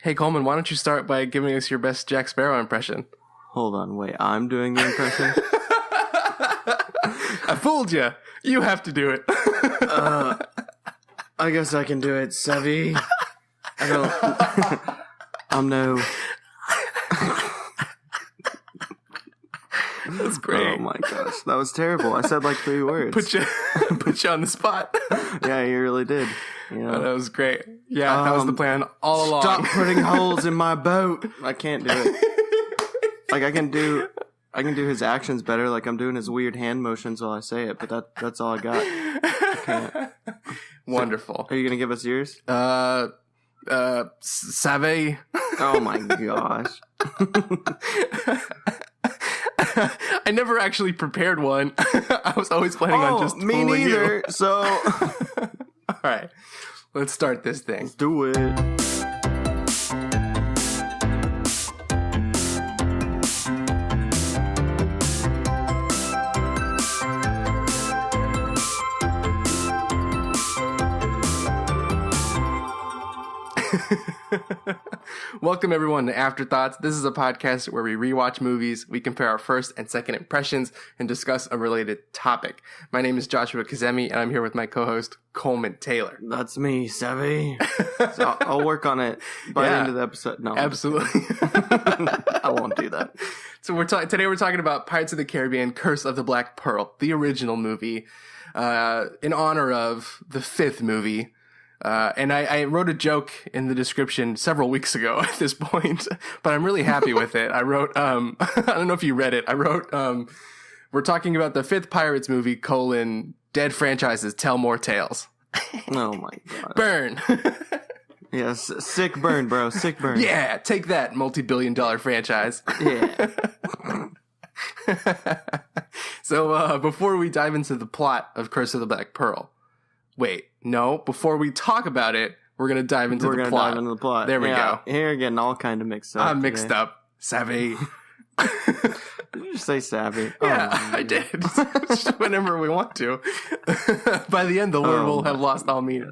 Hey, Coleman, why don't you start by giving us your best Jack Sparrow impression? Hold on, wait. I'm doing the impression? I fooled you. You have to do it. I guess I can do it, Savvy. I don't... I'm no... That's great. Oh my gosh, that was terrible. I said like 3 words. Put you on the spot. Yeah, you really did. You know. Oh, that was great. Yeah, that was the plan all along. Stop putting holes in my boat. I can't do it. Like I can do his actions better. Like I'm doing his weird hand motions while I say it, but that's all I got. I can't. Wonderful. So, are you gonna give us yours? Savvy. Oh my gosh. I never actually prepared one. I was always planning on just me fooling neither. you. So, all right, let's start this thing. Let's do it. Welcome everyone to Afterthoughts. This is a podcast where we rewatch movies, we compare our first and second impressions, and discuss a related topic. My name is Joshua Kazemi, and I'm here with my co-host, Coleman Taylor. That's me, Savvy. So I'll work on it by the end of the episode. No, absolutely. I won't do that. So today we're talking about Pirates of the Caribbean, Curse of the Black Pearl, the original movie, in honor of the 5th movie. And I wrote a joke in the description several weeks ago at this point, but I'm really happy with it. I wrote, I don't know if you read it. I wrote, we're talking about the 5th Pirates movie, dead franchises tell more tales. Oh my God. Burn. Yes. Sick burn, bro. Sick burn. Yeah. Take that, multi-billion-dollar franchise. Yeah. So, before we dive into the plot of Curse of the Black Pearl, before we talk about it, we're going to dive into the plot. Dive into the plot. There we go. Here again, all kind of mixed up. I'm mixed up. Savvy. Did you just say savvy? Yeah, I did. Just whenever we want to. By the end, the word will have lost all meaning.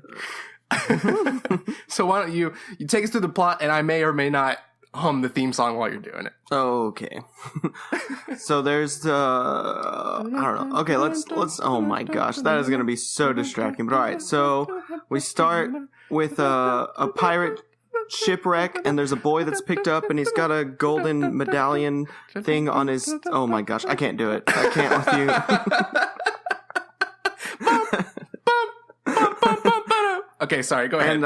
So why don't you take us through the plot, and I may or may not hum the theme song while you're doing it. Okay. So there's the I don't know. Okay, let's oh my gosh, that is going to be so distracting. But all right. So we start with a pirate shipwreck, and there's a boy that's picked up, and he's got a golden medallion thing on his oh my gosh, I can't do it. I can't with you. Okay, sorry, go ahead.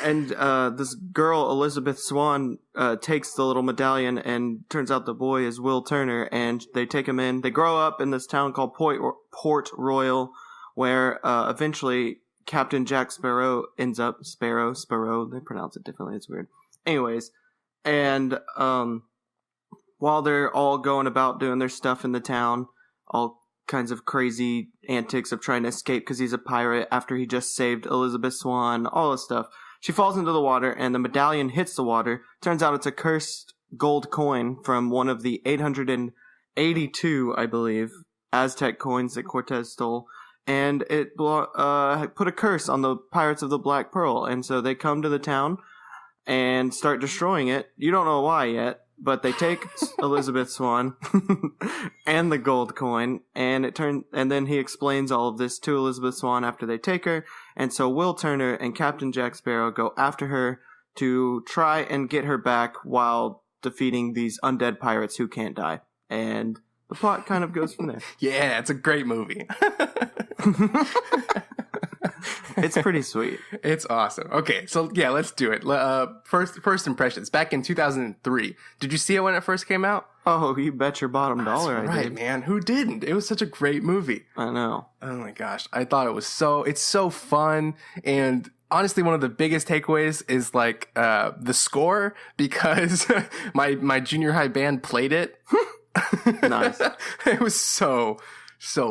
And this girl, Elizabeth Swan, takes the little medallion, and turns out the boy is Will Turner, and they take him in. They grow up in this town called Port Royal, where eventually Captain Jack Sparrow ends up... Sparrow, they pronounce it differently, it's weird. Anyways, and while they're all going about doing their stuff in the town, all kinds of crazy antics of trying to escape because he's a pirate after he just saved Elizabeth Swan, all this stuff. She falls into the water, and the medallion hits the water. Turns out it's a cursed gold coin from one of the 882, I believe, Aztec coins that Cortez stole. And it put a curse on the Pirates of the Black Pearl. And so they come to the town and start destroying it. You don't know why yet, but they take Elizabeth Swan and the gold coin, and then he explains all of this to Elizabeth Swan after they take her. And so Will Turner and Captain Jack Sparrow go after her to try and get her back while defeating these undead pirates who can't die. And the plot kind of goes from there. Yeah, it's a great movie. It's pretty sweet. It's awesome. Okay, so yeah, let's do it. First impressions. Back in 2003. Did you see it when it first came out? Oh, you bet your bottom dollar I did. Right, man. Who didn't? It was such a great movie. I know. Oh my gosh. I thought it was it's so fun. And honestly, one of the biggest takeaways is like the score, because my junior high band played it. Nice. It was so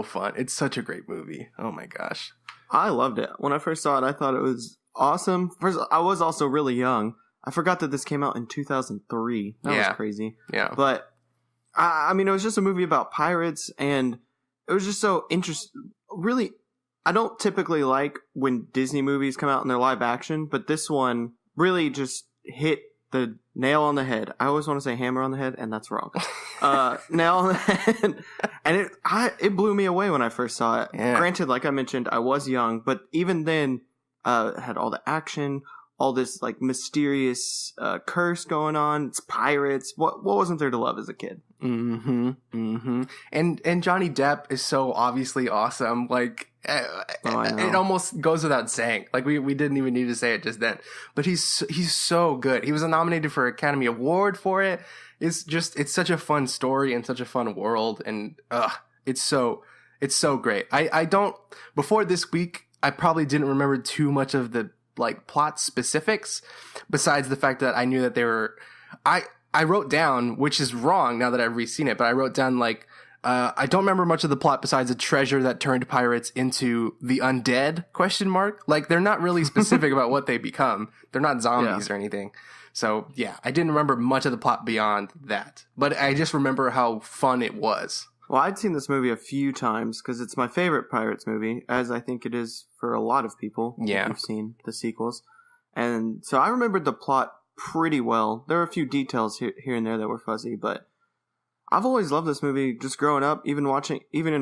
fun. It's such a great movie. Oh my gosh. I loved it. When I first saw it, I thought it was awesome. First, I was also really young. I forgot that this came out in 2003. That was crazy. Yeah. But, I mean, it was just a movie about pirates, and it was just so interesting. Really, I don't typically like when Disney movies come out and they're live action, but this one really just hit the nail on the head. I always want to say hammer on the head, and that's wrong. Nail on the head. And it blew me away when I first saw it. Yeah. Granted, like I mentioned, I was young, but even then, it had all the action, all this like mysterious curse going on. It's pirates. What wasn't there to love as a kid? Mm-hmm. Mm-hmm. And Johnny Depp is so obviously awesome. Like it almost goes without saying. Like we didn't even need to say it just then. But he's so good. He was nominated for an Academy Award for it. It's such a fun story and such a fun world. And it's so great. I don't, before this week, I probably didn't remember too much of the like plot specifics, besides the fact that I knew that they were, I wrote down, which is wrong now that I've re-seen it, but I wrote down like, I don't remember much of the plot besides a treasure that turned pirates into the undead ? Like they're not really specific about what they become. They're not zombies or anything. So yeah, I didn't remember much of the plot beyond that, but I just remember how fun it was. Well, I'd seen this movie a few times because it's my favorite Pirates movie, as I think it is for a lot of people who've seen the sequels. And so I remembered the plot pretty well. There were a few details here and there that were fuzzy, but I've always loved this movie just growing up, even in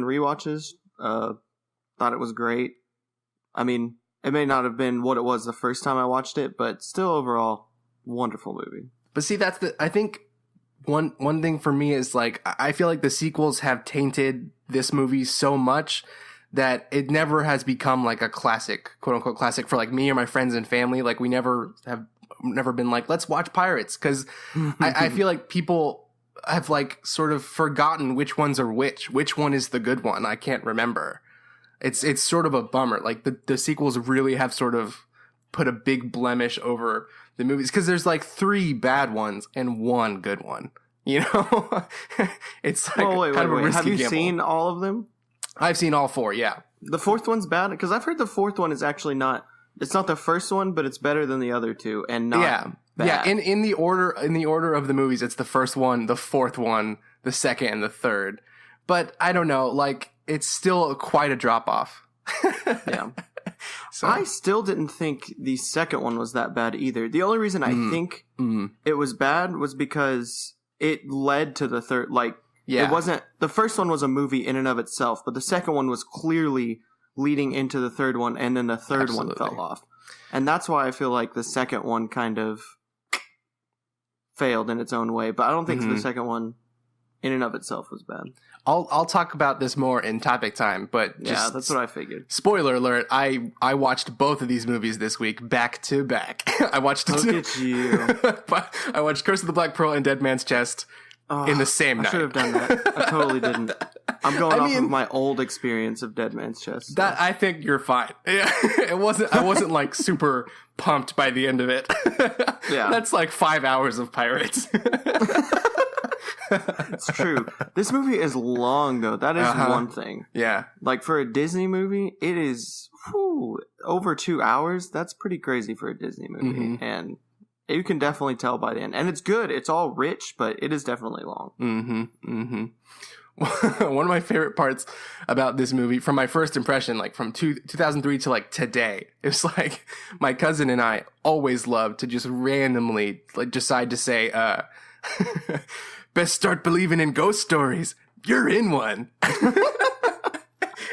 rewatches. Thought it was great. I mean, it may not have been what it was the first time I watched it, but still overall, wonderful movie. But see, I think one thing for me is like, I feel like the sequels have tainted this movie so much that it never has become like a classic, quote unquote classic, for like me or my friends and family. Like we never been like, let's watch Pirates. Cause I feel like people have like sort of forgotten which ones are which one is the good one. I can't remember. It's sort of a bummer. Like the sequels really have sort of put a big blemish over the movies, because there's like 3 bad ones and 1 good one, you know. It's like kind of a risky have you gamble. seen all of them? I've seen all 4. Yeah. The 4th one's bad because I've heard the 4th one is actually not. It's not the first one, but it's better than the other 2, and not bad. Yeah. In the order of the movies, it's the first one, the 4th one, the 2nd, and the 3rd. But I don't know, like it's still quite a drop off. Yeah. So. I still didn't think the 2nd one was that bad either. The only reason I think it was bad was because it led to the 3rd. Like, it wasn't. The first one was a movie in and of itself, but the 2nd one was clearly leading into the 3rd one, and then the 3rd one fell off. And that's why I feel like the 2nd one kind of failed in its own way. But I don't think the 2nd one in and of itself was bad. I'll talk about this more in topic time, but just that's what I figured. Spoiler alert, I watched both of these movies this week back to back. I watched Look at you. I watched Curse of the Black Pearl and Dead Man's Chest in the same night. I should have done that. I totally didn't. I'm going off of my old experience of Dead Man's Chest. So. That I think you're fine. Yeah. I wasn't like super pumped by the end of it. Yeah. That's like 5 hours of pirates. It's true. This movie is long, though. That is one thing. Yeah. Like, for a Disney movie, it is over 2 hours. That's pretty crazy for a Disney movie. Mm-hmm. And you can definitely tell by the end. And it's good. It's all rich, but it is definitely long. Mm-hmm. Mm-hmm. One of my favorite parts about this movie, from my first impression, like from 2003 to like today, it's like my cousin and I always love to just randomly like decide to say, best start believing in ghost stories. You're in one.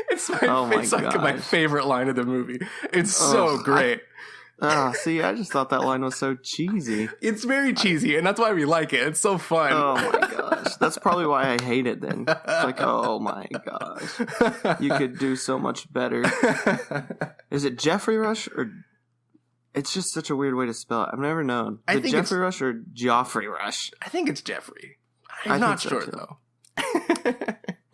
It's like my favorite line of the movie. It's so great. See, I just thought that line was so cheesy. It's very cheesy, and that's why we like it. It's so fun. Oh my gosh. That's probably why I hate it then. It's like, oh my gosh. You could do so much better. Is it Jeffrey Rush or... It's just such a weird way to spell it. I've never known. Is it Jeffrey Rush or Joffrey Rush? I think it's Jeffrey. I'm not sure, though.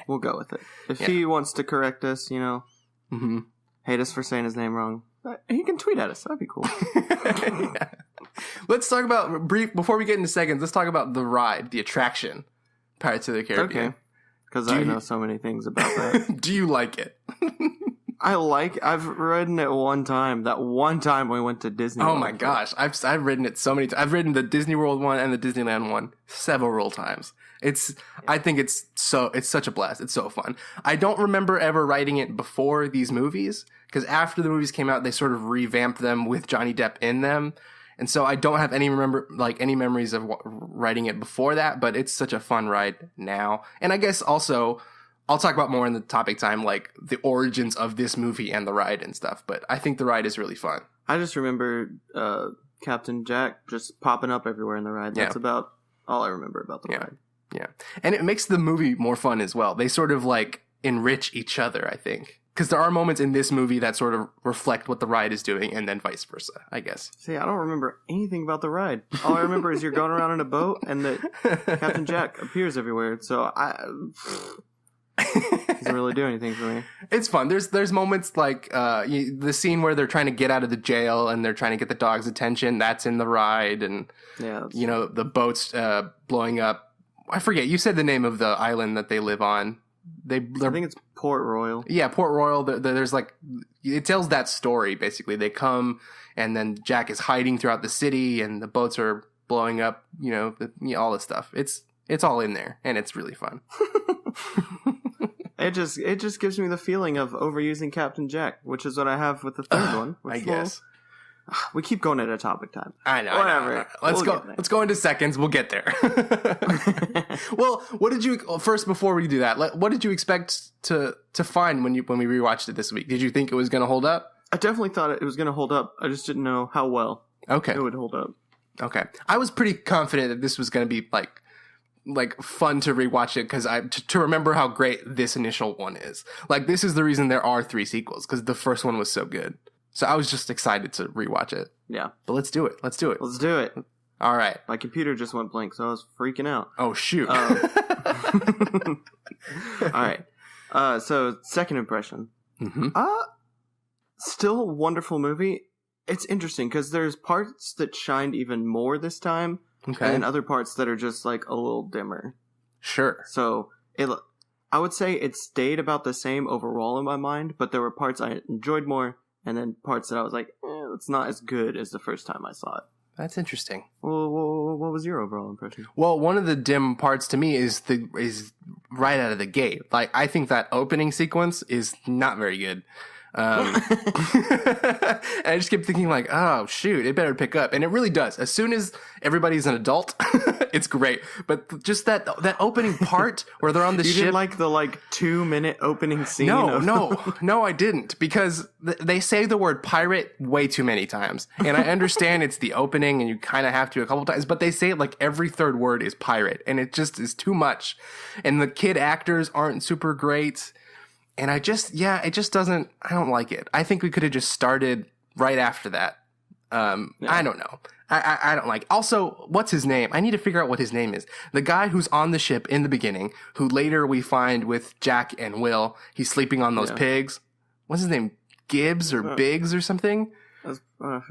We'll go with it. If he wants to correct us, hate us for saying his name wrong, he can tweet at us. That'd be cool. Yeah. Let's talk about, before we get into seconds, let's talk about the ride, the attraction, Pirates of the Caribbean. Okay. Because I know so many things about that. Do you like it? I've ridden it one time. That one time we went to Disney World. Oh my gosh. I've ridden it so many times. I've ridden the Disney World one and the Disneyland one several times. I think it's such a blast. It's so fun. I don't remember ever riding it before these movies, because after the movies came out, they sort of revamped them with Johnny Depp in them. And so I don't have any memories of riding it before that, but it's such a fun ride now. And I guess also I'll talk about more in the topic time, like the origins of this movie and the ride and stuff. But I think the ride is really fun. I just remember Captain Jack just popping up everywhere in the ride. That's about all I remember about the ride. Yeah. And it makes the movie more fun as well. They sort of like enrich each other, I think. Because there are moments in this movie that sort of reflect what the ride is doing, and then vice versa, I guess. See, I don't remember anything about the ride. All I remember is you're going around in a boat, and that Captain Jack appears everywhere. So doesn't really do anything for me. It's fun. There's moments like the scene where they're trying to get out of the jail, and they're trying to get the dog's attention. That's in the ride, and the boat's blowing up. I forget. You said the name of the island that they live on. I think it's Port Royal. Yeah, Port Royal. There's like, it tells that story, basically. They come, and then Jack is hiding throughout the city, and the boats are blowing up, all this stuff. It's all in there, and it's really fun. It just gives me the feeling of overusing Captain Jack, which is what I have with the third one. I guess. We keep going at a topic time. I know. Whatever. Let's go. Let's go into seconds. We'll get there. Well, what did you first before we do that? What did you expect to find when we rewatched it this week? Did you think it was going to hold up? I definitely thought it was going to hold up. I just didn't know how well. It would hold up. Okay, I was pretty confident that this was going to be like fun to rewatch it because to remember how great this initial one is. Like, this is the reason there are 3 sequels, because the first one was so good. So I was just excited to rewatch it. Yeah. But let's do it. Let's do it. All right. My computer just went blank, so I was freaking out. Oh, shoot. All right. So, second impression. Mm-hmm. Still a wonderful movie. It's interesting because there's parts that shined even more this time. Okay. And other parts that are just like a little dimmer. Sure. So, I would say it stayed about the same overall in my mind, but there were parts I enjoyed more. And then parts that I was like, it's not as good as the first time I saw it. That's interesting. Well, what was your overall impression? Well, one of the dim parts to me is right out of the gate. Like, I think that opening sequence is not very good. And I just kept thinking like, oh shoot, it better pick up. And it really does. As soon as everybody's an adult, it's great. But just that opening part where they're on the ship. You didn't like the 2-minute opening scene? No, I didn't. Because they say the word pirate way too many times. And I understand it's the opening and you kind of have to a couple times, but they say it like every third word is pirate. And it just is too much. And the kid actors aren't super great. And it just doesn't, I don't like it. I think we could have just started right after that. I don't know. I don't like. Also, what's his name? I need to figure out what his name is. The guy who's on the ship in the beginning, who later we find with Jack and Will, he's sleeping on those pigs. What's his name? Gibbs or Biggs or something? I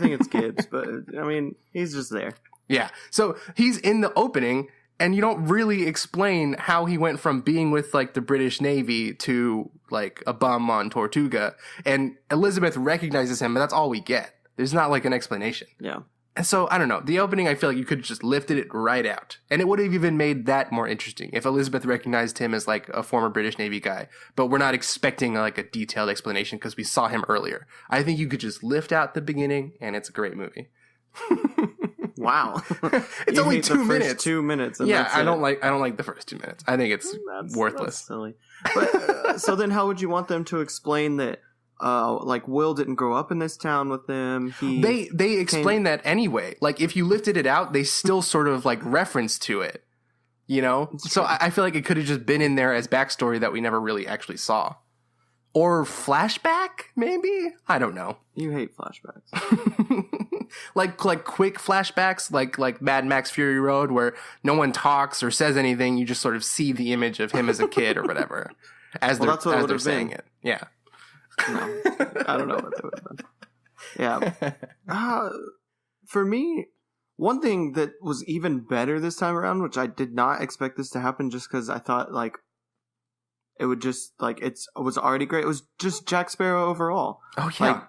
think it's Gibbs, but I mean, he's just there. Yeah. So he's in the opening. And you don't really explain how he went from being with, the British Navy to, a bum on Tortuga. And Elizabeth recognizes him, but that's all we get. There's not, an explanation. Yeah. And so, I don't know. The opening, I feel like you could have just lifted it right out. And it would have even made that more interesting if Elizabeth recognized him as, a former British Navy guy. But we're not expecting, a detailed explanation because we saw him earlier. I think you could just lift out the beginning, and it's a great movie. Wow. It's only 2 minutes. First 2 minutes. And I don't like the first 2 minutes. I think it's worthless. That's silly. But so then how would you want them to explain that Will didn't grow up in this town with them? They explain that anyway. If you lifted it out, they still sort of reference to it. So I feel like it could have just been in there as backstory that we never really actually saw. Or flashback, maybe? I don't know. You hate flashbacks. like quick flashbacks, like Mad Max Fury Road, where no one talks or says anything. You just sort of see the image of him as a kid or whatever, as they're saying it. Yeah. No, I don't know what that would have been. Yeah. For me, one thing that was even better this time around, which I did not expect this to happen, just because I thought it would just it was already great. It was just Jack Sparrow overall. Oh yeah.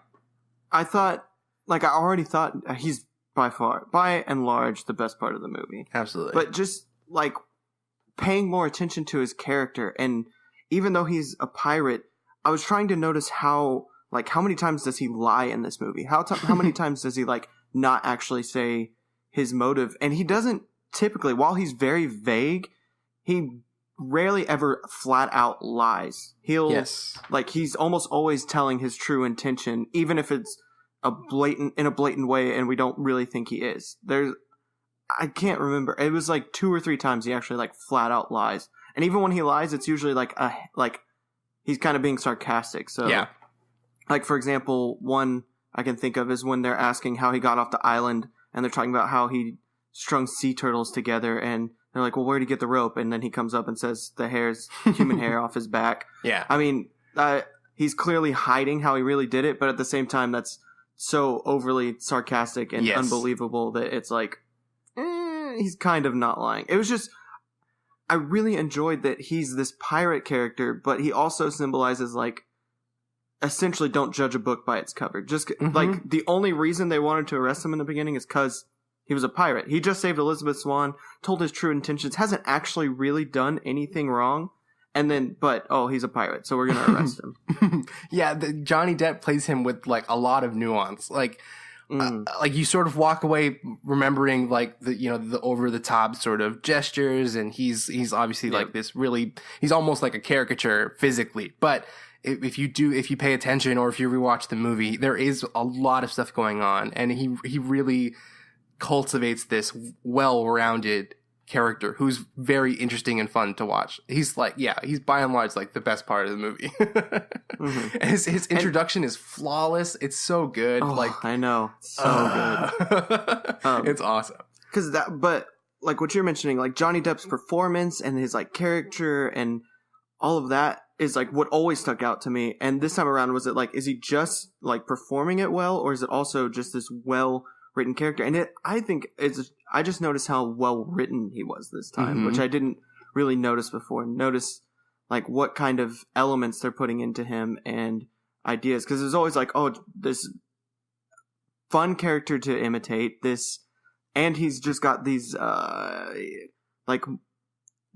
I thought. I already thought he's by and large, the best part of the movie. Absolutely. But just, paying more attention to his character, and even though he's a pirate, I was trying to notice how many times does he lie in this movie? How many times does he, not actually say his motive. And he doesn't typically, while he's very vague, he rarely ever flat out lies. He'll like he's almost always telling his true intention, even if it's in a blatant way and we don't really think he is. I can't remember. It was like 2 or 3 times he actually like flat out lies. And even when he lies, it's usually like he's kind of being sarcastic. So yeah. Like for example, one I can think of is when they're asking how he got off the island and they're talking about how he strung sea turtles together, and they're like, well, where'd he get the rope? And then he comes up and says the hair's human hair off his back. Yeah. I mean, he's clearly hiding how he really did it, but at the same time, that's so overly sarcastic and unbelievable that it's like, he's kind of not lying. It was just, I really enjoyed that he's this pirate character, but he also symbolizes like, essentially don't judge a book by its cover. Just like the only reason they wanted to arrest him in the beginning is because he was a pirate. He just saved Elizabeth Swann, told his true intentions, hasn't actually really done anything wrong. And then, he's a pirate, so we're going to arrest him. Yeah, Johnny Depp plays him with like a lot of nuance. Like you sort of walk away remembering like the over the top sort of gestures, and he's obviously like this really, he's almost like a caricature physically. But if you pay attention or if you rewatch the movie, there is a lot of stuff going on, and he really cultivates this well-rounded character who's very interesting and fun to watch. He's by and large like the best part of the movie. And his introduction is flawless. It's so good. I know, so good. It's awesome. But like what you're mentioning, like Johnny Depp's performance and his like character and all of that is like what always stuck out to me. And this time around, was it like, is he just like performing it well, or is it also just this well-written character? And I just noticed how well written he was this time, which I didn't really notice before. Notice like what kind of elements they're putting into him and ideas, because there's always like, this fun character to imitate this, and he's just got these like,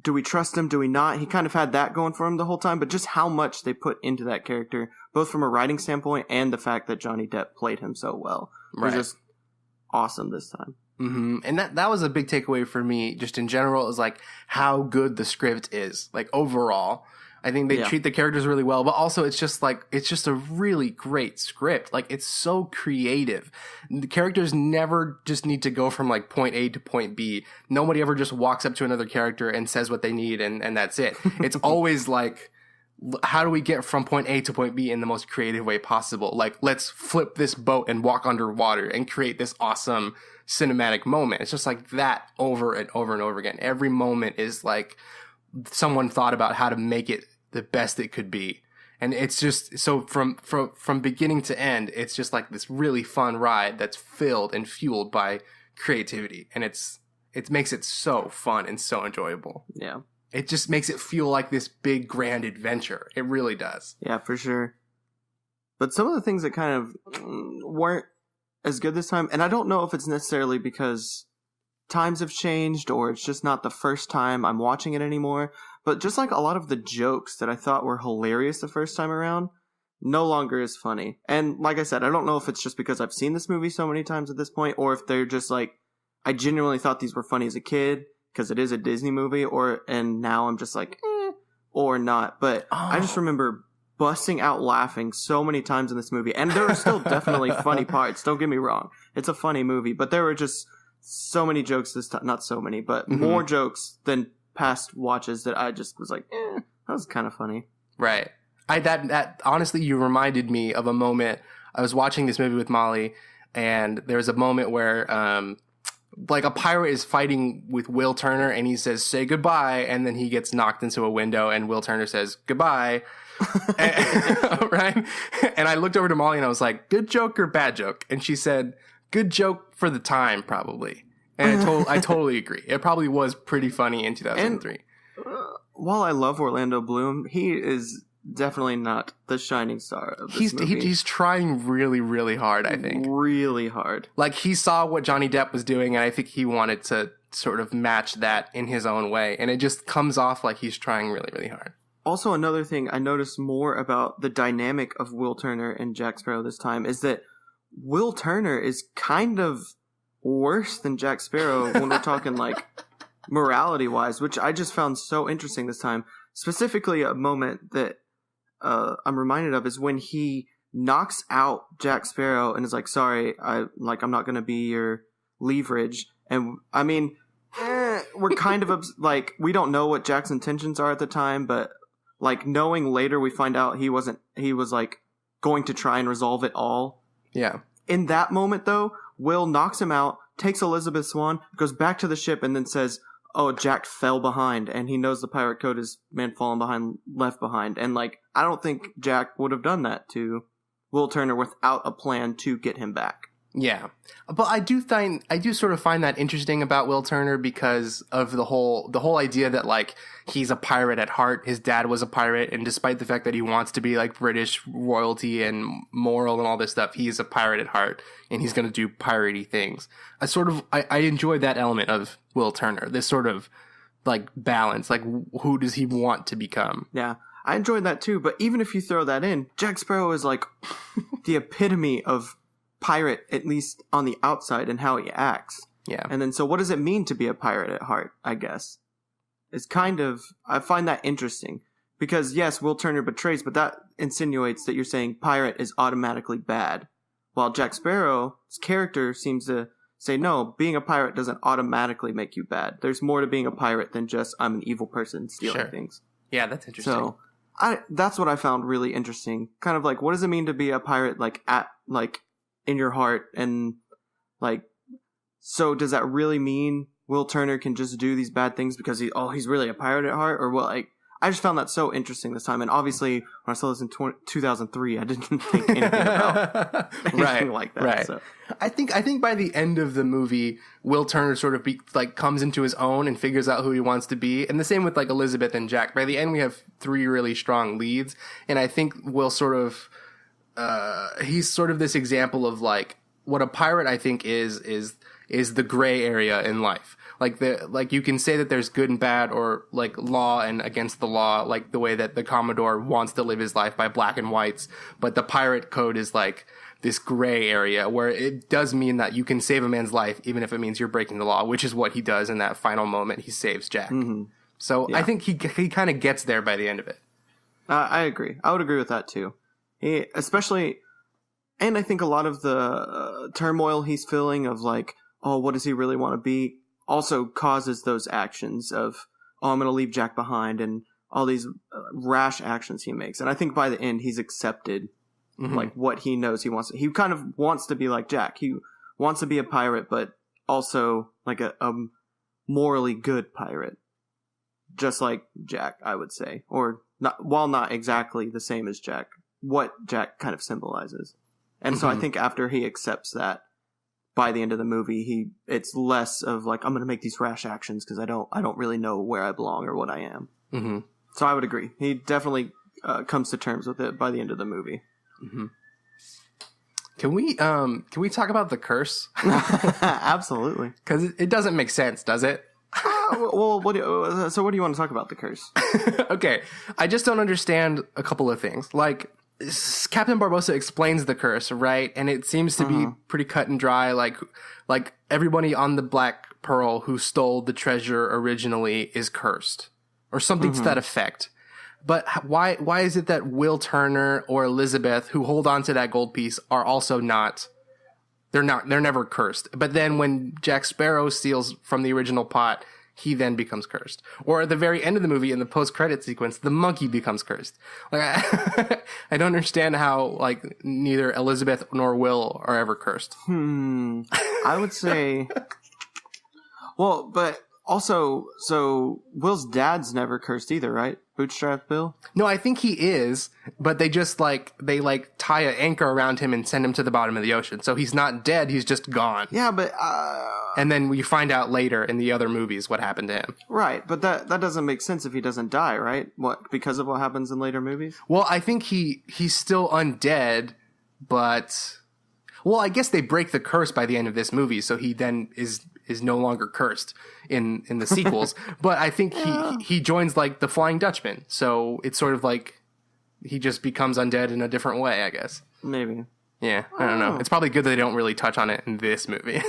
do we trust him? Do we not? He kind of had that going for him the whole time, but just how much they put into that character, both from a writing standpoint and the fact that Johnny Depp played him so well, was just awesome this time. And that was a big takeaway for me, just in general, is like how good the script is, like overall. I think they treat the characters really well, but also it's just a really great script. Like, it's so creative. The characters never just need to go from like point A to point B. Nobody ever just walks up to another character and says what they need and that's it. It's always like, how do we get from point A to point B in the most creative way possible? Like, let's flip this boat and walk underwater and create this awesome cinematic moment. It's just like that over and over and over again. Every moment is like someone thought about how to make it the best it could be. And it's just, so from beginning to end, it's just like this really fun ride that's filled and fueled by creativity. And it makes it so fun and so enjoyable. Yeah. It just makes it feel like this big grand adventure. It really does. Yeah, for sure. But some of the things that kind of weren't as good this time, and I don't know if it's necessarily because times have changed or it's just not the first time I'm watching it anymore, but just like a lot of the jokes that I thought were hilarious the first time around no longer is funny. And like I said, I don't know if it's just because I've seen this movie so many times at this point, or if they're just like, I genuinely thought these were funny as a kid because it is a Disney movie, and now I'm just like, or not. But I just remember busting out laughing so many times in this movie, and there are still definitely funny parts, don't get me wrong. It's a funny movie, but there were just so many jokes this time, not so many, but more jokes than past watches that I just was like, that was kind of funny. Right. That honestly, you reminded me of a moment. I was watching this movie with Molly, and there was a moment where like a pirate is fighting with Will Turner, and he says, say goodbye, and then he gets knocked into a window, and Will Turner says goodbye. Right? And I looked over to Molly and I was like, good joke or bad joke? And she said, good joke for the time, probably. And I totally agree. It probably was pretty funny in 2003. And, while I love Orlando Bloom, he is definitely not the shining star of this movie. He's trying really, really hard, I think. Really hard. Like, he saw what Johnny Depp was doing, and I think he wanted to sort of match that in his own way. And it just comes off like he's trying really, really hard. Also, another thing I noticed more about the dynamic of Will Turner and Jack Sparrow this time is that Will Turner is kind of worse than Jack Sparrow when we're talking like morality wise, which I just found so interesting this time. Specifically, a moment that I'm reminded of is when he knocks out Jack Sparrow and is like, "Sorry, I'm not going to be your leverage." And I mean, we're kind of like, we don't know what Jack's intentions are at the time, but like knowing later, we find out he was like going to try and resolve it all. Yeah. In that moment, though, Will knocks him out, takes Elizabeth Swann, goes back to the ship, and then says, "Oh, Jack fell behind," and he knows the pirate code is "man fallen behind, left behind." And like, I don't think Jack would have done that to Will Turner without a plan to get him back. Yeah, but I do sort of find that interesting about Will Turner because of the whole idea that like he's a pirate at heart. His dad was a pirate, and despite the fact that he wants to be like British royalty and moral and all this stuff, he's a pirate at heart, and he's going to do piratey things. I enjoy that element of Will Turner. This sort of like balance, like who does he want to become? Yeah, I enjoyed that too. But even if you throw that in, Jack Sparrow is like the epitome of pirate, at least on the outside, and how he acts. Yeah. And then, so what does it mean to be a pirate at heart, I guess? It's kind of, I find that interesting. Because, yes, Will Turner betrays, but that insinuates that you're saying pirate is automatically bad. While Jack Sparrow's character seems to say, no, being a pirate doesn't automatically make you bad. There's more to being a pirate than just, I'm an evil person stealing things. Yeah, that's interesting. So, that's what I found really interesting. Kind of like, what does it mean to be a pirate, like, in your heart? And like, so does that really mean Will Turner can just do these bad things because he's really a pirate at heart? Or what? Like, I just found that so interesting this time. And obviously, when I saw this in 2003, I didn't think anything about anything like that. Right. So. I think by the end of the movie, Will Turner sort of comes into his own and figures out who he wants to be. And the same with like Elizabeth and Jack. By the end, we have 3 really strong leads. And I think Will sort of, he's sort of this example of like what a pirate I think is the gray area in life. Like you can say that there's good and bad, or like law and against the law, like the way that the Commodore wants to live his life by black and whites. But the pirate code is like this gray area where it does mean that you can save a man's life even if it means you're breaking the law, which is what he does in that final moment. He saves Jack. Mm-hmm. So yeah. I think he kind of gets there by the end of it. I agree. I would agree with that too. Especially, and I think a lot of the turmoil he's feeling of like, oh, what does he really want to be, also causes those actions of, oh, I'm going to leave Jack behind, and all these rash actions he makes. And I think by the end, he's accepted like what he knows he wants. He kind of wants to be like Jack. He wants to be a pirate, but also like a morally good pirate, just like Jack, I would say, or not, while not exactly the same as Jack, what Jack kind of symbolizes. And so I think after he accepts that, by the end of the movie, it's less of like, I'm going to make these rash actions because I don't really know where I belong or what I am. Mm-hmm. So I would agree. He definitely comes to terms with it by the end of the movie. Mm-hmm. Can we talk about the curse? Absolutely. Because it doesn't make sense, does it? Well, what do you want to talk about the curse? Okay, I just don't understand a couple of things. Like, Captain Barbossa explains the curse, right? And it seems to be pretty cut and dry. Like everybody on the Black Pearl who stole the treasure originally is cursed, or something to that effect. But why is it that Will Turner or Elizabeth, who hold on to that gold piece, are also not? They're never cursed. But then when Jack Sparrow steals from the original pot, he then becomes cursed. Or at the very end of the movie, in the post-credit sequence, the monkey becomes cursed. Like, I don't understand how, like, neither Elizabeth nor Will are ever cursed. I would say... Well, but also, so Will's dad's never cursed either, right? Bootstrap Bill? No, I think he is, but they just, they tie an anchor around him and send him to the bottom of the ocean. So he's not dead, he's just gone. Yeah, but... And then we find out later in the other movies what happened to him. Right, but that doesn't make sense if he doesn't die, right? What, because of what happens in later movies? Well, I think he's still undead, but... Well, I guess they break the curse by the end of this movie, so he then is no longer cursed in the sequels. But I think he joins, like, the Flying Dutchman, so it's sort of like he just becomes undead in a different way, I guess. Maybe. Yeah, I don't know. It's probably good that they don't really touch on it in this movie.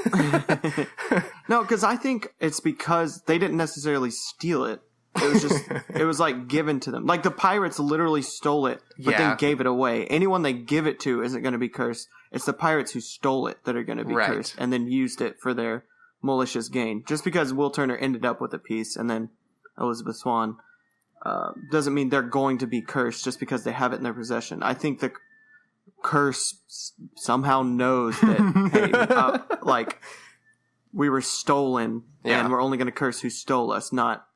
No, because I think it's because they didn't necessarily steal it. It was just, it was like given to them. Like the pirates literally stole it, but then gave it away. Anyone they give it to isn't going to be cursed. It's the pirates who stole it that are going to be cursed and then used it for their malicious gain. Just because Will Turner ended up with a piece and then Elizabeth Swann doesn't mean they're going to be cursed just because they have it in their possession. I think the curse somehow knows that, hey, like, we were stolen and we're only going to curse who stole us, not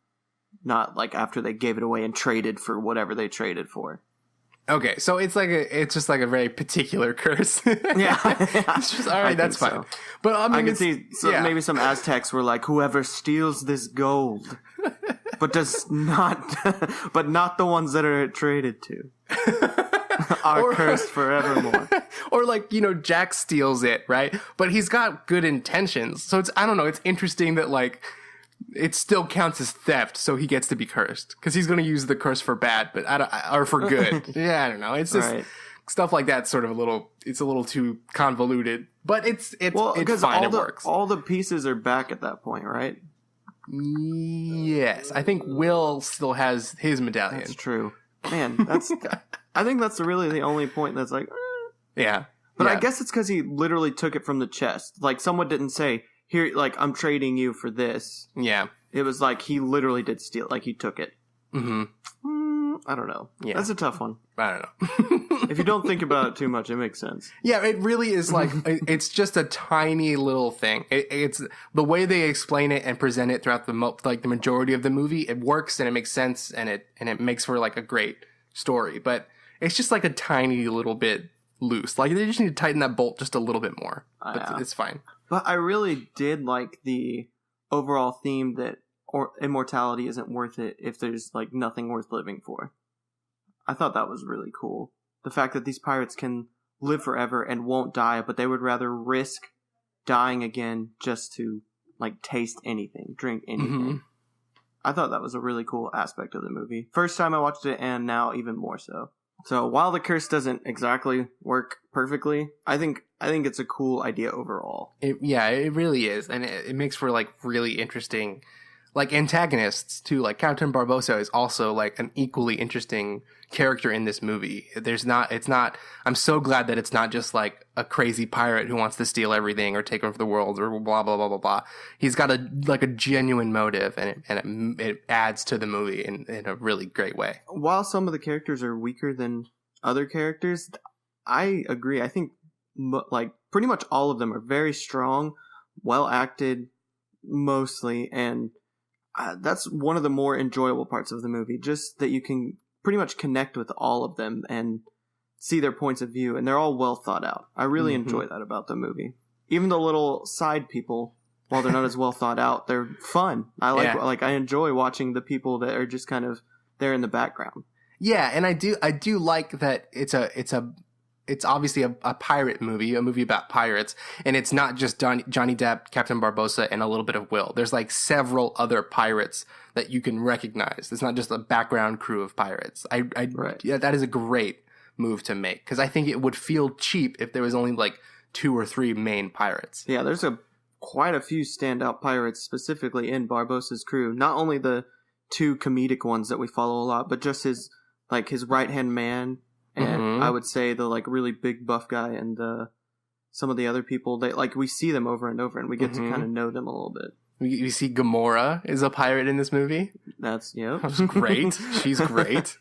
like after they gave it away and traded for whatever they traded for. Okay, so it's just like a very particular curse. Yeah. It's just, all right, that's fine. So. But I mean, I can see maybe some Aztecs were like, whoever steals this gold, but not the ones that are traded to. Are cursed forevermore. Or like, Jack steals it, right? But he's got good intentions. So I don't know, it's interesting that like it still counts as theft, so he gets to be cursed. Because he's going to use the curse for bad, but or for good. Yeah, I don't know. It's just stuff like that sort of it's a little too convoluted. But it's fine, it works. All the pieces are back at that point, right? Yes. I think Will still has his medallion. That's true. Man, I think that's really the only point that's like, yeah. But I guess it's because he literally took it from the chest. Like, someone didn't say, here, like, I'm trading you for this. Yeah. It was like, he literally did steal it. Like, he took it. Mm-hmm. I don't know. Yeah. That's a tough one. I don't know. If you don't think about it too much, it makes sense. Yeah, it really is like, it's just a tiny little thing. It's the way they explain it and present it throughout the majority of the movie. It works and it makes sense and it makes for like a great story. But it's just like a tiny little bit loose. Like they just need to tighten that bolt just a little bit more. But it's fine. But I really did like the overall theme that immortality isn't worth it if there's like nothing worth living for. I thought that was really cool. The fact that these pirates can live forever and won't die, but they would rather risk dying again just to like taste anything, drink anything. Mm-hmm. I thought that was a really cool aspect of the movie. First time I watched it, and now even more so. So while the curse doesn't exactly work perfectly, I think it's a cool idea overall. It really is, and it makes for like really interesting, like antagonists too. Like Captain Barbossa is also like an equally interesting character in this movie. I'm so glad that it's not just like a crazy pirate who wants to steal everything or take over the world or blah blah blah blah blah. He's got a genuine motive, and it adds to the movie in a really great way. While some of the characters are weaker than other characters, I agree. I think like pretty much all of them are very strong, well acted, mostly, and that's one of the more enjoyable parts of the movie. Just that you can pretty much connect with all of them and see their points of view, and they're all well thought out. I really enjoy that about the movie. Even the little side people, while they're not as well thought out, they're fun. I enjoy watching the people that are just kind of there in the background. Yeah, and I do like that it's obviously a pirate movie, a movie about pirates, and it's not just Johnny Depp, Captain Barbossa, and a little bit of Will. There's like several other pirates that you can recognize. It's not just a background crew of pirates. Yeah, that is a great move to make, because I think it would feel cheap if there was only like 2 or 3 main pirates. Yeah, there's quite a few standout pirates specifically in Barbossa's crew. Not only the 2 comedic ones that we follow a lot, but just his right-hand man. And I would say the like really big buff guy and some of the other people, they like we see them over and over, and we get to kind of know them a little bit. You see Gamora is a pirate in this movie. That's great. She's great.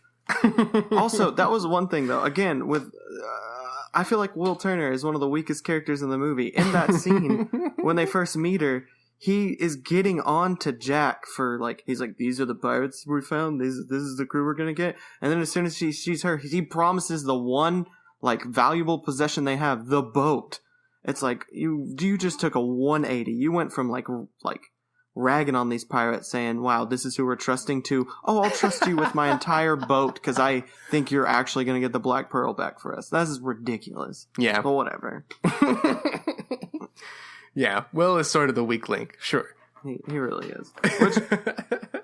Also, that was one thing though. Again, with I feel like Will Turner is one of the weakest characters in the movie. In that scene, when they first meet her, he is getting on to Jack for like, he's like, these are the pirates we found. This is the crew we're gonna get. And then as soon as she sees her, he promises the one like valuable possession they have, the boat. It's like you just took a 180. You went from like ragging on these pirates, saying, "Wow, this is who we're trusting," to, "Oh, I'll trust you with my entire boat because I think you're actually gonna get the Black Pearl back for us." That is ridiculous. Yeah, but whatever. Yeah, Will is sort of the weak link, sure. He really is.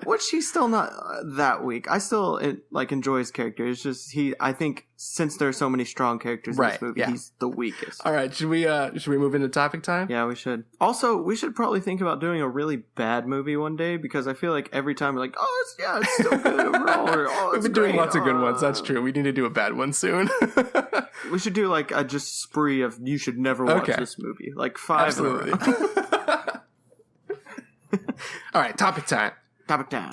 Which he's still not that weak. I still enjoy his character. It's just I think since there are so many strong characters in this movie, he's the weakest. All right, should we move into topic time? Yeah, we should. Also, we should probably think about doing a really bad movie one day, because I feel like every time we're like, it's still good overall. Or, We've been doing lots of good ones. That's true. We need to do a bad one soon. We should do a just spree of you should never watch this movie. 5 Absolutely. in a row. All right, topic time. Topic time.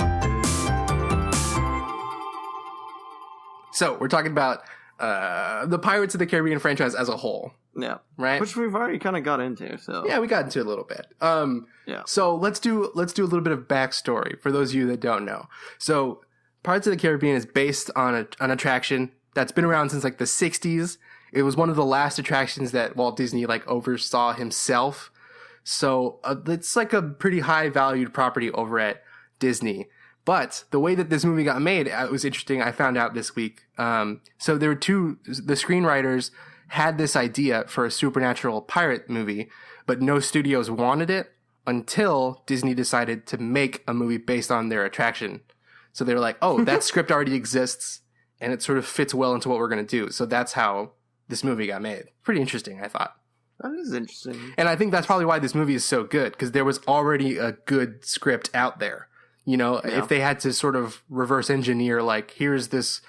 So we're talking about the Pirates of the Caribbean franchise as a whole. Yeah. Right. Which we've already kind of got into. So yeah, we got into it a little bit. Yeah. So let's do a little bit of backstory for those of you that don't know. So Pirates of the Caribbean is based on an attraction that's been around since the 60s. It was one of the last attractions that Walt Disney oversaw himself. So it's a pretty high valued property over at Disney. But the way that this movie got made, it was interesting. I found out this week. So there were the screenwriters had this idea for a supernatural pirate movie, but no studios wanted it until Disney decided to make a movie based on their attraction. So they were like, oh, that script already exists and it sort of fits well into what we're going to do. So that's how this movie got made. Pretty interesting, I thought. That is interesting. And I think that's probably why this movie is so good, because there was already a good script out there. If they had to sort of reverse engineer, here's this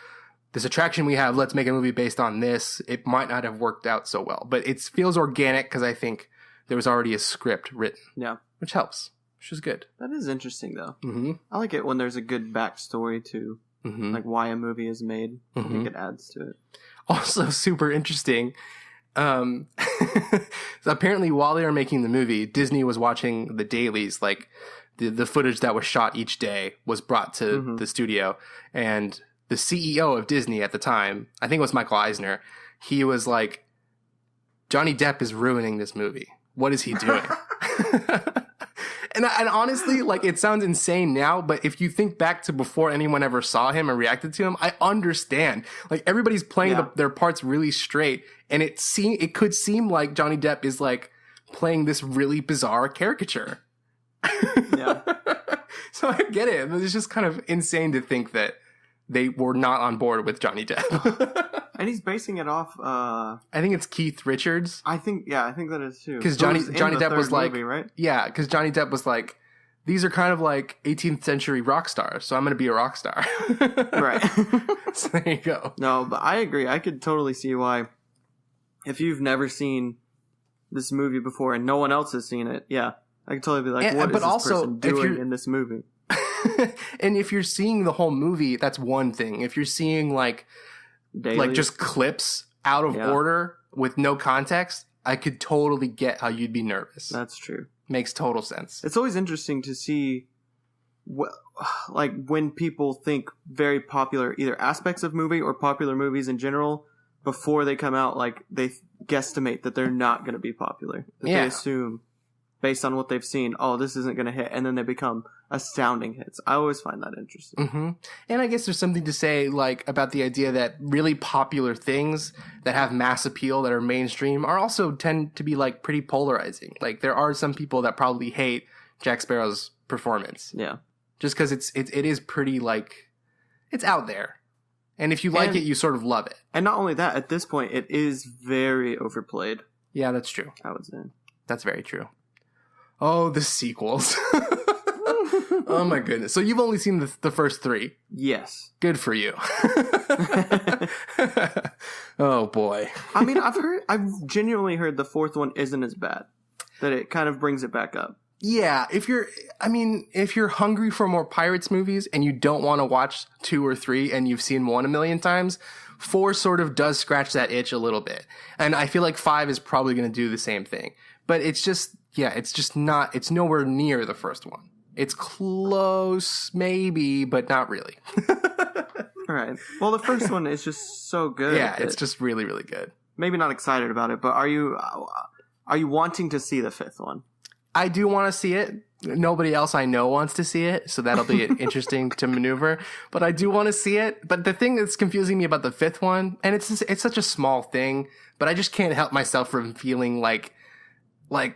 attraction we have, let's make a movie based on this, it might not have worked out so well. But it feels organic because I think there was already a script written. Yeah. Which helps, which is good. That is interesting, though. Mm-hmm. I like it when there's a good backstory to why a movie is made. I think it adds to it. Also super interesting. So apparently while they were making the movie, Disney was watching the dailies, the footage that was shot each day was brought to the studio, and the CEO of Disney at the time, I think it was Michael Eisner, he was like, Johnny Depp is ruining this movie. What is he doing? And honestly, it sounds insane now, but if you think back to before anyone ever saw him or reacted to him, I understand. Everybody's playing their parts really straight, and it could seem like Johnny Depp is playing this really bizarre caricature. Yeah. So I get it. It's just kind of insane to think that they were not on board with Johnny Depp. And he's basing it off I think it's Keith Richards. I think that is too. Because Johnny Depp was movie, right? Yeah, because Johnny Depp was these are kind of 18th century rock stars, so I'm going to be a rock star. Right. So there you go. No, but I agree. I could totally see why, if you've never seen this movie before and no one else has seen it, I could totally be like, what is this person doing in this movie? And if you're seeing the whole movie, that's one thing. If you're seeing Dailies. Just clips out of order with no context, I could totally get how you'd be nervous. That's true. Makes total sense. It's always interesting to see when people think very popular either aspects of movie or popular movies in general, before they come out, they guesstimate that they're not going to be popular. That they assume, based on what they've seen, this isn't going to hit, and then they become astounding hits. I always find that interesting. Mm-hmm. And I guess there's something to say about the idea that really popular things that have mass appeal, that are mainstream, are also tend to be pretty polarizing. There are some people that probably hate Jack Sparrow's performance. Yeah. Just because it is pretty it's out there. And if you like it, you sort of love it. And not only that, at this point, it is very overplayed. Yeah, that's true. I would say. That's very true. Oh, the sequels. Oh my goodness. So you've only seen the first 3? Yes. Good for you. Oh boy. I mean, I've genuinely heard the 4th one isn't as bad. That it kind of brings it back up. Yeah, if you're hungry for more Pirates movies and you don't want to watch 2 or 3 and you've seen 1 a million times, 4 sort of does scratch that itch a little bit. And I feel like 5 is probably going to do the same thing. But it's nowhere near the first one. It's close, maybe, but not really. All right. Well, the first one is just so good. Yeah, it's just really, really good. Maybe not excited about it, but are you wanting to see the 5th one? I do want to see it. Nobody else I know wants to see it, so that'll be interesting to maneuver. But I do want to see it. But the thing that's confusing me about the 5th one, and it's such a small thing, but I just can't help myself from feeling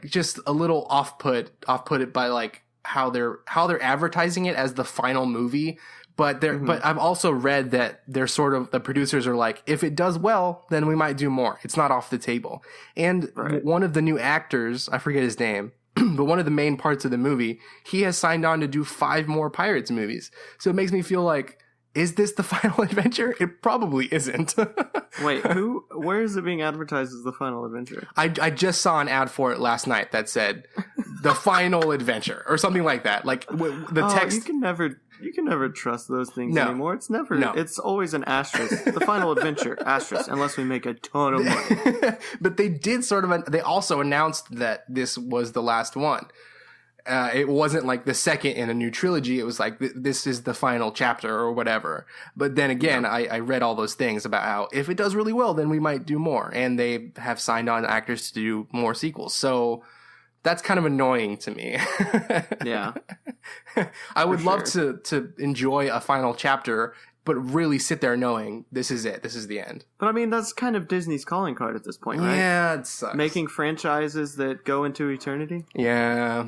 just a little off-put by how they're advertising it as the final movie. But but I've also read that they're sort of, the producers are like, if it does well, then we might do more. It's not off the table. And one of the new actors, I forget his name, but one of the main parts of the movie, he has signed on to do 5 more Pirates movies. So it makes me feel like, is this the final adventure? It probably isn't. Wait, where is it being advertised as the final adventure? I just saw an ad for it last night that said the final adventure or something like that. Like the text. You can never trust those things anymore. It's never. No. It's always an asterisk. The final adventure asterisk, unless we make a ton of money. But they did they also announced that this was the last one. It wasn't like the second in a new trilogy. It was like, this is the final chapter or whatever. But then again, I read all those things about how if it does really well, then we might do more. And they have signed on actors to do more sequels. So that's kind of annoying to me. Yeah. I would love to enjoy a final chapter, but really sit there knowing this is it. This is the end. But I mean, that's kind of Disney's calling card at this point, right? Yeah, it sucks. Making franchises that go into eternity? Yeah,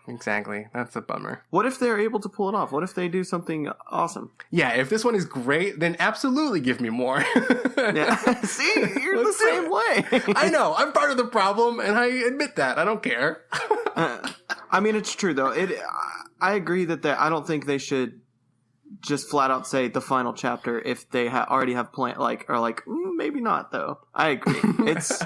exactly. That's a bummer. What if they're able to pull it off? What if they do something awesome? Yeah, if this one is great, then absolutely give me more. Yeah. See, you're the same way. I know. I'm part of the problem, and I admit that. I don't care. I mean, it's true, though. I agree that I don't think they should just flat out say the final chapter if they already have plan, maybe not, though. I agree. It's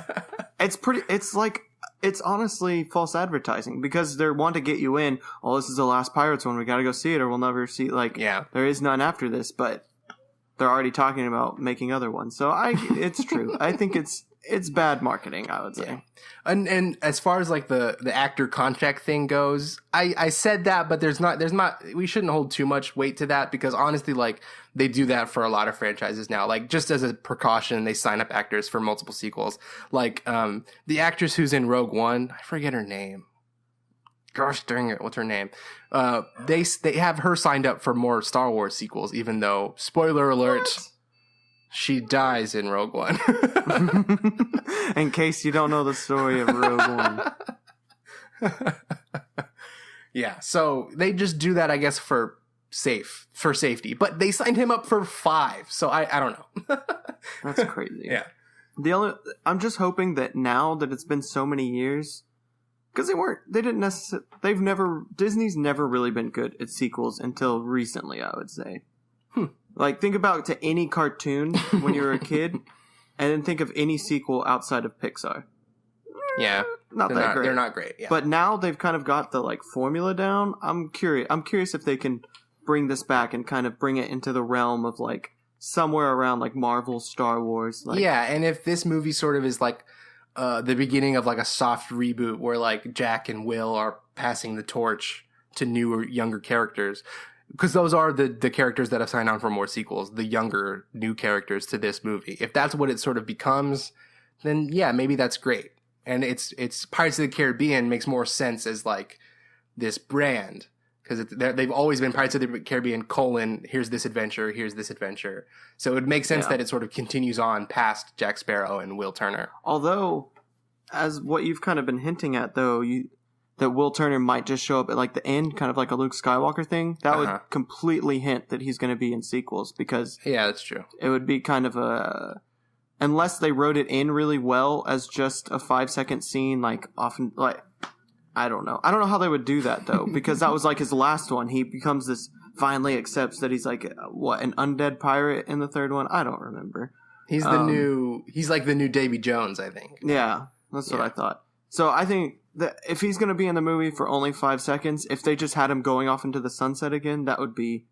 honestly false advertising because they want to get you in. Oh, this is the last Pirates one. We got to go see it, or we'll never see. There is none after this. But they're already talking about making other ones. So it's true. I think it's bad marketing, I would say. Yeah. And as far as like the actor contract thing goes, I said that, but there's not we shouldn't hold too much weight to that because honestly, like they do that for a lot of franchises now. Like just as a precaution, they sign up actors for multiple sequels. Like the actress who's in Rogue One, I forget her name. Gosh dang it, what's her name? They have her signed up for more Star Wars sequels, even though, spoiler alert, she dies in Rogue One. In case you don't know the story of Rogue One. Yeah, so they just do that, I guess, for safety. But they signed him up for 5, so I don't know. That's crazy. Yeah. I'm just hoping that now that it's been so many years, because Disney's never really been good at sequels until recently, I would say. Like, think about to any cartoon when you were a kid, and then think of any sequel outside of Pixar. Yeah. Not that great. They're not great, yeah. But now they've kind of got the, formula down. I'm curious if they can bring this back and kind of bring it into the realm of, somewhere around, Marvel, Star Wars. Yeah, and if this movie sort of is, the beginning of, a soft reboot where, Jack and Will are passing the torch to newer, younger characters. Because those are the characters that have signed on for more sequels, the younger, new characters to this movie. If that's what it sort of becomes, then yeah, maybe that's great. And it's Pirates of the Caribbean makes more sense as this brand. Because they've always been Pirates of the Caribbean, here's this adventure, here's this adventure. So it makes sense that it sort of continues on past Jack Sparrow and Will Turner. Although, as what you've kind of been hinting at, though, that Will Turner might just show up at the end, kind of like a Luke Skywalker thing. That would completely hint that he's going to be in sequels because yeah, that's true. It would be kind of unless they wrote it in really well as just a 5-second scene, I don't know. I don't know how they would do that though because that was his last one. He becomes finally accepts that he's an undead pirate in the third one. I don't remember. He's he's like the new Davy Jones, I think. Yeah, that's what I thought. So I think that if he's going to be in the movie for only 5 seconds, if they just had him going off into the sunset again, that would be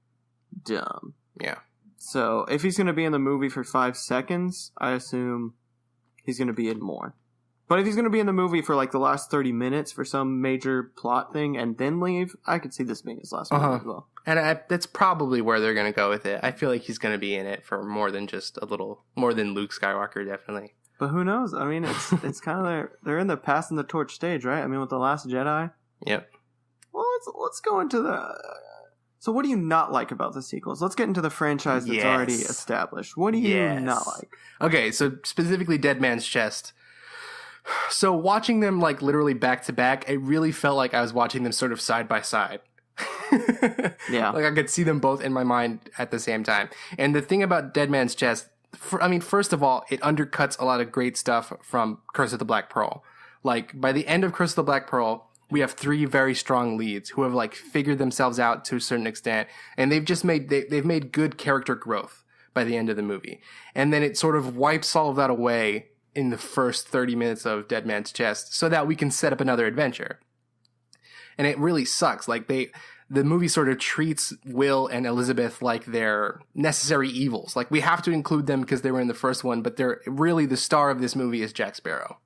dumb. Yeah. So if he's going to be in the movie for 5 seconds, I assume he's going to be in more. But if he's going to be in the movie for the last 30 minutes for some major plot thing and then leave, I could see this being his last movie as well. And that's probably where they're going to go with it. I feel like he's going to be in it for more than just more than Luke Skywalker, definitely. But who knows? I mean, it's kind of they're in the passing the torch stage, right? I mean, with The Last Jedi. Yep. Well, let's go into the. So, what do you not like about the sequels? Let's get into the franchise that's already established. What do you not like? Okay, so specifically Dead Man's Chest. So watching them like literally back to back, it really felt like I was watching them sort of side by side. Yeah. Like I could see them both in my mind at the same time. And the thing about Dead Man's Chest, first of all, it undercuts a lot of great stuff from Curse of the Black Pearl. Like by the end of Curse of the Black Pearl, we have 3 very strong leads who have like figured themselves out to a certain extent, and they've made good character growth by the end of the movie. And then it sort of wipes all of that away in the first 30 minutes of Dead Man's Chest so that we can set up another adventure. And it really sucks. Like the movie sort of treats Will and Elizabeth like they're necessary evils. Like we have to include them because they were in the first one, but they're really the star of this movie is Jack Sparrow.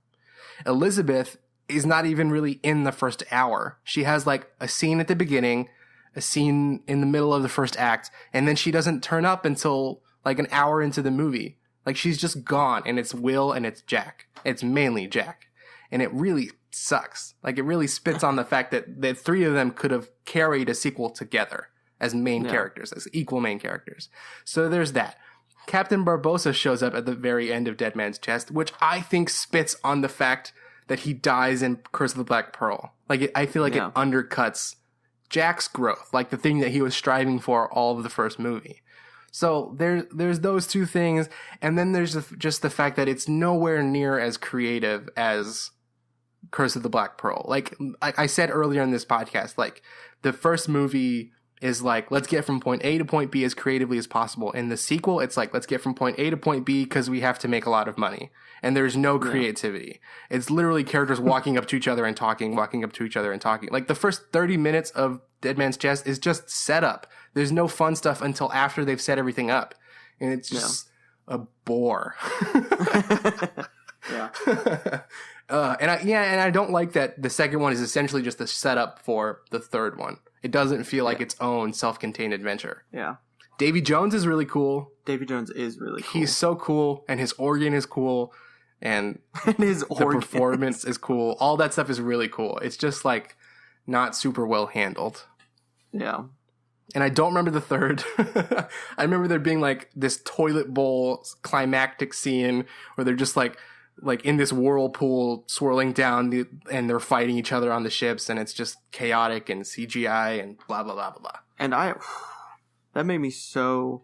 Elizabeth is not even really in the first hour. She has like a scene at the beginning, a scene in the middle of the first act, and then she doesn't turn up until like an hour into the movie. Like she's just gone, and it's Will and it's Jack. It's mainly Jack. And it really sucks. Like it really spits on the fact that the 3 of them could have carried a sequel together as main characters, as equal main characters. So there's that. Captain Barbossa shows up at the very end of Dead Man's Chest, which I think spits on the fact that he dies in Curse of the Black Pearl. Like I feel like it undercuts Jack's growth, like the thing that he was striving for all of the first movie. So there's those 2 things, and then there's just the fact that it's nowhere near as creative as Curse of the Black Pearl. Like I said earlier in this podcast, like the first movie is like, let's get from point A to point B as creatively as possible. In the sequel, it's like, let's get from point A to point B because we have to make a lot of money. And there's no creativity. It's literally characters walking up to each other and talking, walking up to each other and talking. Like the first 30 minutes of Dead Man's Chest is just setup. There's no fun stuff until after they've set everything up. And it's just a bore. Yeah. And I don't like that the second one is essentially just a setup for the third one. It doesn't feel like its own self-contained adventure. Yeah. Davy Jones is really cool. Davy Jones is really cool. He's so cool, and his organ is cool, and the performance is cool. All that stuff is really cool. It's just like not super well handled. Yeah. And I don't remember the third. I remember there being like this toilet bowl climactic scene where they're just like in this whirlpool swirling down and they're fighting each other on the ships, and it's just chaotic and CGI and blah, blah, blah, blah, blah. And that made me so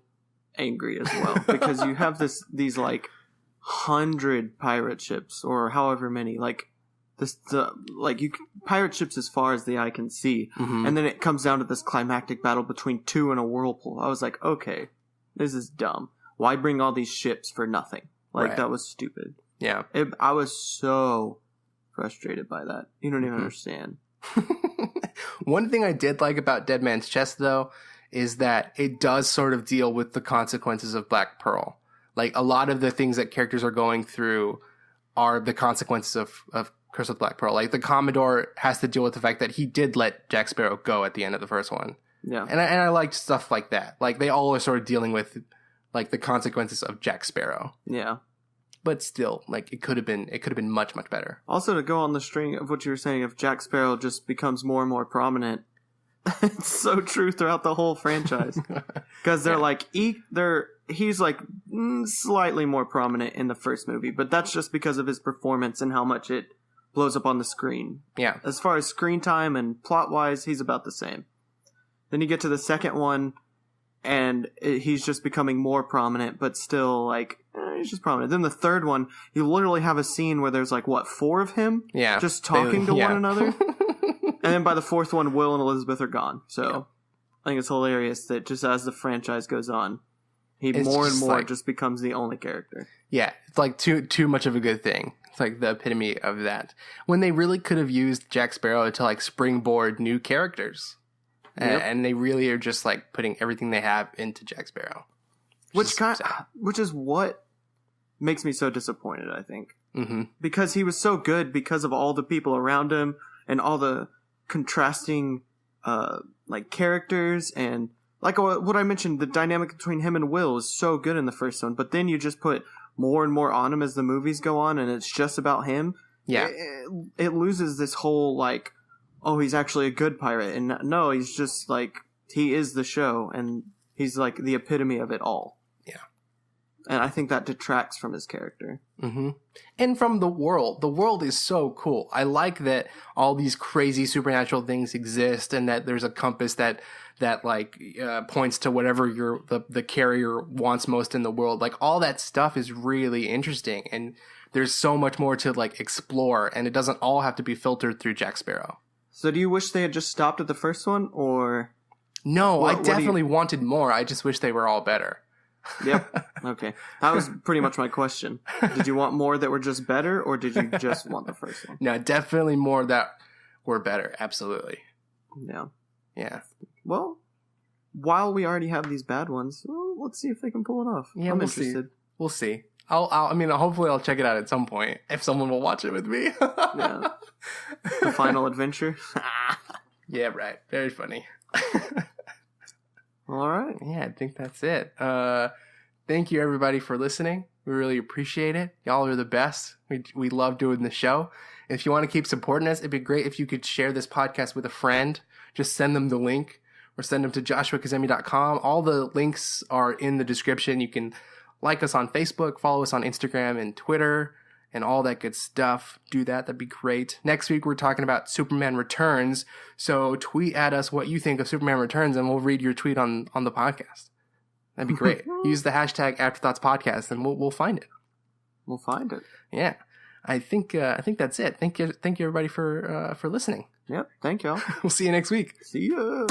angry as well, because you have these like 100 pirate ships or however many, like pirate ships as far as the eye can see. Mm-hmm. And then it comes down to this climactic battle between 2 in a whirlpool. I was like, okay, this is dumb. Why bring all these ships for nothing? Like, that was stupid. Yeah. I was so frustrated by that. You don't even understand. One thing I did like about Dead Man's Chest, though, is that it does sort of deal with the consequences of Black Pearl. Like, a lot of the things that characters are going through are the consequences of Curse of Black Pearl. Like, the Commodore has to deal with the fact that he did let Jack Sparrow go at the end of the first one. Yeah. And I liked stuff like that. Like, they all are sort of dealing with, like, the consequences of Jack Sparrow. Yeah. But still, like, it could have been much, much better. Also, to go on the string of what you were saying, if Jack Sparrow just becomes more and more prominent, it's so true throughout the whole franchise. Because they're he's like slightly more prominent in the first movie, but that's just because of his performance and how much it blows up on the screen. Yeah. As far as screen time and plot-wise, he's about the same. Then you get to the second one, and he's just becoming more prominent, but still, like, he's just prominent. Then the third one, you literally have a scene where there's, like, 4 of him? Yeah. Just talking to one another? And then by the fourth one, Will and Elizabeth are gone. So, I think it's hilarious that just as the franchise goes on, it's more and more just becomes the only character. Yeah, it's like too much of a good thing. It's like the epitome of that. When they really could have used Jack Sparrow to, like, springboard new characters. Yep. And they really are just like putting everything they have into Jack Sparrow, which is what makes me so disappointed. I think because he was so good because of all the people around him and all the contrasting like characters, and like what I mentioned, the dynamic between him and Will is so good in the first one. But then you just put more and more on him as the movies go on, and it's just about him. Yeah, it loses this whole like, oh, he's actually a good pirate. And no, he's just like, he is the show, and he's like the epitome of it all. Yeah. And I think that detracts from his character. Mm-hmm. And from the world. The world is so cool. I like that all these crazy supernatural things exist, and that there's a compass that points to whatever the carrier wants most in the world. Like, all that stuff is really interesting, and there's so much more to like explore, and it doesn't all have to be filtered through Jack Sparrow. So do you wish they had just stopped at the first one, or? No, I definitely wanted more. I just wish they were all better. Yep. Okay. That was pretty much my question. Did you want more that were just better, or did you just want the first one? No, definitely more that were better. Absolutely. Yeah. Yeah. Well, while we already have these bad ones, well, let's see if they can pull it off. Yeah, I'm we'll interested. see. We'll see. I mean, hopefully I'll check it out at some point if someone will watch it with me. Yeah. The final adventure. Yeah, right. Very funny. All right. Yeah, I think that's it. Thank you, everybody, for listening. We really appreciate it. Y'all are the best. We love doing the show. If you want to keep supporting us, it'd be great if you could share this podcast with a friend. Just send them the link, or send them to joshuakazemi.com. All the links are in the description. You can like us on Facebook, follow us on Instagram and Twitter, and all that good stuff. Do that. That'd be great. Next week, we're talking about Superman Returns. So tweet at us what you think of Superman Returns, and we'll read your tweet on the podcast. That'd be great. Use the hashtag AfterThoughtsPodcast, and we'll find it. We'll find it. Yeah. I think that's it. Thank you everybody for listening. Yep. Thank y'all. We'll see you next week. See ya.